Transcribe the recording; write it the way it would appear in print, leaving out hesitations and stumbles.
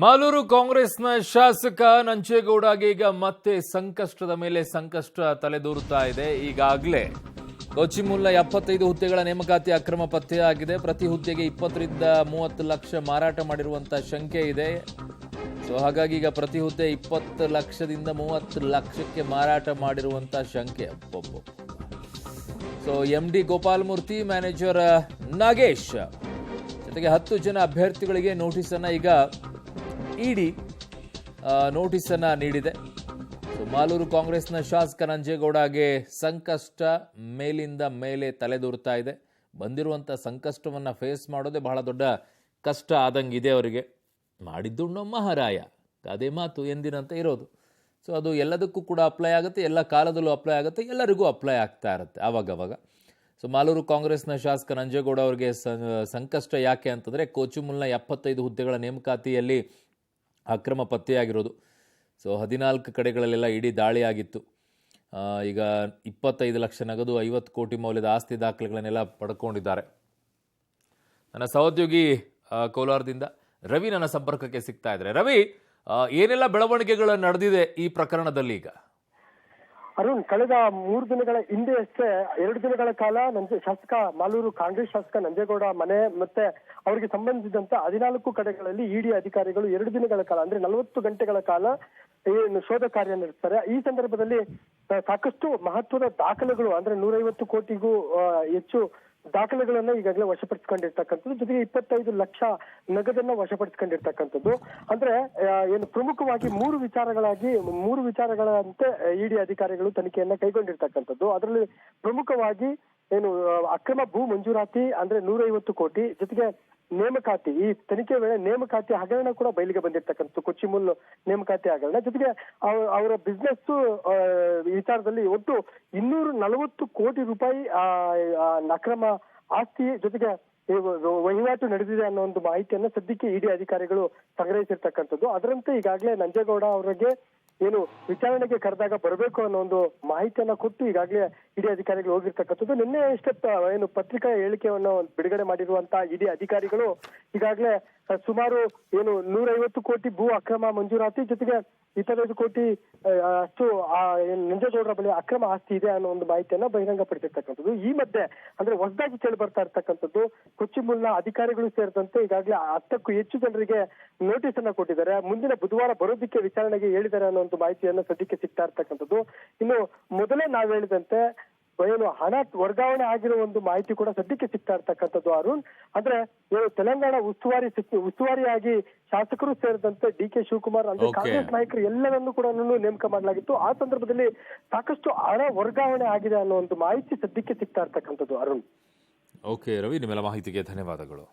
ಮಾಲೂರು ಕಾಂಗ್ರೆಸ್ನ ಶಾಸಕ ನಂಜೇಗೌಡಗೆ ಈಗ ಮತ್ತೆ ಸಂಕಷ್ಟದ ಮೇಲೆ ಸಂಕಷ್ಟ ತಲೆದೂರುತ್ತಾ ಇದೆ. ಈಗಾಗಲೇ ಕೊಚ್ಚಿಮುಲ್ಲ 75 ಹುದ್ದೆಗಳ ನೇಮಕಾತಿ ಅಕ್ರಮ ಪತ್ತೆಯಾಗಿದೆ. ಪ್ರತಿ ಹುದ್ದೆಗೆ 20 ರಿಂದ 30 ಲಕ್ಷ ಮಾರಾಟ ಮಾಡಿರುವಂತಹ ಶಂಕೆ ಇದೆ. ಹಾಗಾಗಿ ಈಗ ಪ್ರತಿ ಹುದ್ದೆ 20 ಲಕ್ಷದಿಂದ 30 ಲಕ್ಷಕ್ಕೆ ಮಾರಾಟ ಮಾಡಿರುವಂತಹ ಶಂಕೆ. ಎಂಡಿ ಗೋಪಾಲಮೂರ್ತಿ, ಮ್ಯಾನೇಜರ್ ನಾಗೇಶ್ ಜೊತೆಗೆ 10 ಜನ ಅಭ್ಯರ್ಥಿಗಳಿಗೆ ನೋಟಿಸ್ ಅನ್ನ ಈಗ ಇಡಿ ನೋಟಿಸ್ ಅನ್ನ ನೀಡಿದೆ. ಮಾಲೂರು ಕಾಂಗ್ರೆಸ್ನ ಶಾಸಕ ನಂಜೇಗೌಡಗೆ ಸಂಕಷ್ಟ ಮೇಲಿಂದ ಮೇಲೆ ತಲೆದೂರ್ತಾ ಇದೆ. ಬಂದಿರುವಂಥ ಸಂಕಷ್ಟವನ್ನು ಫೇಸ್ ಮಾಡೋದೇ ಬಹಳ ದೊಡ್ಡ ಕಷ್ಟ ಆದಂಗಿದೆ ಅವರಿಗೆ. ಮಾಡಿದ್ದುಣ್ಣೋ ಮಹಾರಾಯ, ಅದೇ ಮಾತು ಎಂದಿನಂತೆ ಇರೋದು. ಅದು ಎಲ್ಲದಕ್ಕೂ ಕೂಡ ಅಪ್ಲೈ ಆಗುತ್ತೆ, ಎಲ್ಲ ಕಾಲದಲ್ಲೂ ಅಪ್ಲೈ ಆಗುತ್ತೆ, ಎಲ್ಲರಿಗೂ ಅಪ್ಲೈ ಆಗ್ತಾ ಇರುತ್ತೆ ಆವಾಗವಾಗ. ಮಾಲೂರು ಕಾಂಗ್ರೆಸ್ನ ಶಾಸಕ ನಂಜೇಗೌಡ ಅವರಿಗೆ ಸಂಕಷ್ಟ ಯಾಕೆ ಅಂತಂದರೆ, ಕೊಚ್ಚಿಮುಲ್ನ 75 ಹುದ್ದೆಗಳ ನೇಮಕಾತಿಯಲ್ಲಿ ಅಕ್ರಮ ಪತ್ತೆಯಾಗಿರೋದು. 14 ಕಡೆಗಳಲ್ಲೆಲ್ಲ ಇಡೀ ದಾಳಿಯಾಗಿತ್ತು. ಈಗ 25 ಲಕ್ಷ ನಗದು, 50 ಕೋಟಿ ಮೌಲ್ಯದ ಆಸ್ತಿ ದಾಖಲೆಗಳನ್ನೆಲ್ಲ ಪಡ್ಕೊಂಡಿದ್ದಾರೆ. ನನ್ನ ಸಹೋದ್ಯೋಗಿ ಕೋಲಾರದಿಂದ ರವಿ ನನ್ನ ಸಂಪರ್ಕಕ್ಕೆ ಸಿಗ್ತಾ ಇದ್ದಾರೆ. ರವಿ, ಏನೆಲ್ಲ ಬೆಳವಣಿಗೆಗಳು ನಡೆದಿದೆ ಈ ಪ್ರಕರಣದಲ್ಲಿ ಈಗ? ಅರುಣ್, ಕಳೆದ 3 ದಿನಗಳ ಹಿಂದೆ ಅಷ್ಟೇ 2 ದಿನಗಳ ಕಾಲ ಶಾಸಕ ಮಾಲೂರು ಕಾಂಗ್ರೆಸ್ ಶಾಸಕ ನಂಜೇಗೌಡ ಮನೆ ಮತ್ತೆ ಅವರಿಗೆ ಸಂಬಂಧಿಸಿದಂತ 14 ಕಡೆಗಳಲ್ಲಿ ಇಡಿ ಅಧಿಕಾರಿಗಳು 2 ದಿನಗಳ ಕಾಲ ಅಂದ್ರೆ 40 ಗಂಟೆಗಳ ಕಾಲ ಶೋಧ ಕಾರ್ಯ ನಡೆಸ್ತಾರೆ. ಈ ಸಂದರ್ಭದಲ್ಲಿ ಸಾಕಷ್ಟು ಮಹತ್ವದ ದಾಖಲೆಗಳು ಅಂದ್ರೆ 150 ಕೋಟಿಗೂ ಹೆಚ್ಚು ದಾಖಲೆಗಳನ್ನ ಈಗಾಗಲೇ ವಶಪಡಿಸಿಕೊಂಡಿರ್ತಕ್ಕಂಥದ್ದು, ಜೊತೆಗೆ 25 ಲಕ್ಷ ನಗದನ್ನ ವಶಪಡಿಸಿಕೊಂಡಿರ್ತಕ್ಕಂಥದ್ದು. ಅಂದ್ರೆ ಏನು ಪ್ರಮುಖವಾಗಿ 3 ವಿಚಾರಗಳಂತೆ ಇಡಿ ಅಧಿಕಾರಿಗಳು ತನಿಖೆಯನ್ನ ಕೈಗೊಂಡಿರ್ತಕ್ಕಂಥದ್ದು. ಅದರಲ್ಲಿ ಪ್ರಮುಖವಾಗಿ ಏನು ಅಕ್ರಮ ಭೂ ಮಂಜೂರಾತಿ ಅಂದ್ರೆ 150 ಕೋಟಿ, ಜೊತೆಗೆ ನೇಮಕಾತಿ, ಈ ತನಿಖೆ ವೇಳೆ ನೇಮಕಾತಿ ಹಗರಣ ಕೂಡ ಬಯಲಿಗೆ ಬಂದಿರ್ತಕ್ಕಂಥದ್ದು, ಕೊಚ್ಚಿಮುಲ್ ನೇಮಕಾತಿ ಹಗರಣ. ಜೊತೆಗೆ ಅವರ ಬಿಸ್ನೆಸ್ ವಿಚಾರದಲ್ಲಿ ಒಟ್ಟು 240 ಕೋಟಿ ರೂಪಾಯಿ ಅಕ್ರಮ ಆಸ್ತಿ ಜೊತೆಗೆ ವಹಿವಾಟು ನಡೆದಿದೆ ಅನ್ನೋ ಒಂದು ಮಾಹಿತಿಯನ್ನ ಸದ್ಯಕ್ಕೆ ಇಡಿ ಅಧಿಕಾರಿಗಳು ಸಂಗ್ರಹಿಸಿರ್ತಕ್ಕಂಥದ್ದು. ಅದರಂತೆ ಈಗಾಗಲೇ ನಂಜೇಗೌಡ ಅವರಿಗೆ ಏನು ವಿಚಾರಣೆಗೆ ಕರೆದಾಗ ಬರಬೇಕು ಅನ್ನೋ ಒಂದು ಮಾಹಿತಿಯನ್ನ ಕೊಟ್ಟು ಈಗಾಗಲೇ ಇಡಿ ಅಧಿಕಾರಿಗಳು ಹೋಗಿರ್ತಕ್ಕಂಥದ್ದು. ನಿನ್ನೆ ಏನು ಪತ್ರಿಕಾ ಹೇಳಿಕೆಯನ್ನು ಬಿಡುಗಡೆ ಮಾಡಿರುವಂತಹ ಇಡಿ ಅಧಿಕಾರಿಗಳು ಈಗಾಗಲೇ ಸುಮಾರು ಏನು 150 ಕೋಟಿ ಭೂ ಅಕ್ರಮ ಮಂಜೂರಾತಿ ಜೊತೆಗೆ 25 ಕೋಟಿ ಅಷ್ಟು ನಂಜೇಗೌಡರ ಬಳಿ ಅಕ್ರಮ ಆಸ್ತಿ ಇದೆ ಅನ್ನೋ ಒಂದು ಮಾಹಿತಿಯನ್ನ ಬಹಿರಂಗಪಡಿಸಿರ್ತಕ್ಕಂಥದ್ದು. ಈ ಮಧ್ಯೆ ಅಂದ್ರೆ ಹೊಸದಾಗಿ ಕೇಳಿ ಬರ್ತಾ ಇರ್ತಕ್ಕಂಥದ್ದು, ಕೊಚ್ಚಿಮುಲ್ನ ಅಧಿಕಾರಿಗಳು ಸೇರಿದಂತೆ ಈಗಾಗಲೇ 10ಕ್ಕೂ ಹೆಚ್ಚು ಜನರಿಗೆ ನೋಟಿಸ್ ಅನ್ನ ಕೊಟ್ಟಿದ್ದಾರೆ. ಮುಂದಿನ ಬುಧವಾರ ಬರೋದಕ್ಕೆ ವಿಚಾರಣೆಗೆ ಹೇಳಿದ್ದಾರೆ ಅನ್ನೋ ಒಂದು ಮಾಹಿತಿಯನ್ನ ಸದ್ಯಕ್ಕೆ ಸಿಗ್ತಾ ಇರ್ತಕ್ಕಂಥದ್ದು. ಇನ್ನು ಮೊದಲೇ ನಾವು ಹೇಳಿದಂತೆ ಏನು ಹಣ ವರ್ಗಾವಣೆ ಆಗಿರೋ ಒಂದು ಮಾಹಿತಿ ಕೂಡ ಸದ್ಯಕ್ಕೆ ಸಿಗ್ತಾ ಇರ್ತಕ್ಕಂಥದ್ದು ಅರುಣ್. ಅಂದ್ರೆ ಏನು ತೆಲಂಗಾಣ ಉಸ್ತುವಾರಿಯಾಗಿ ಶಾಸಕರು ಸೇರಿದಂತೆ ಡಿ.ಕೆ. ಶಿವಕುಮಾರ್ ಅಂದ್ರೆ ಕಾಂಗ್ರೆಸ್ ನಾಯಕರು ಎಲ್ಲರನ್ನೂ ಕೂಡ ನೇಮಕ ಮಾಡಲಾಗಿತ್ತು. ಆ ಸಂದರ್ಭದಲ್ಲಿ ಸಾಕಷ್ಟು ಹಣ ವರ್ಗಾವಣೆ ಆಗಿದೆ ಅನ್ನೋ ಒಂದು ಮಾಹಿತಿ ಸದ್ಯಕ್ಕೆ ಸಿಗ್ತಾ ಇರ್ತಕ್ಕಂಥದ್ದು ಅರುಣ್. ಓಕೆ ರವಿ, ನಿಮ್ಮೆಲ್ಲ ಮಾಹಿತಿಗೆ ಧನ್ಯವಾದಗಳು.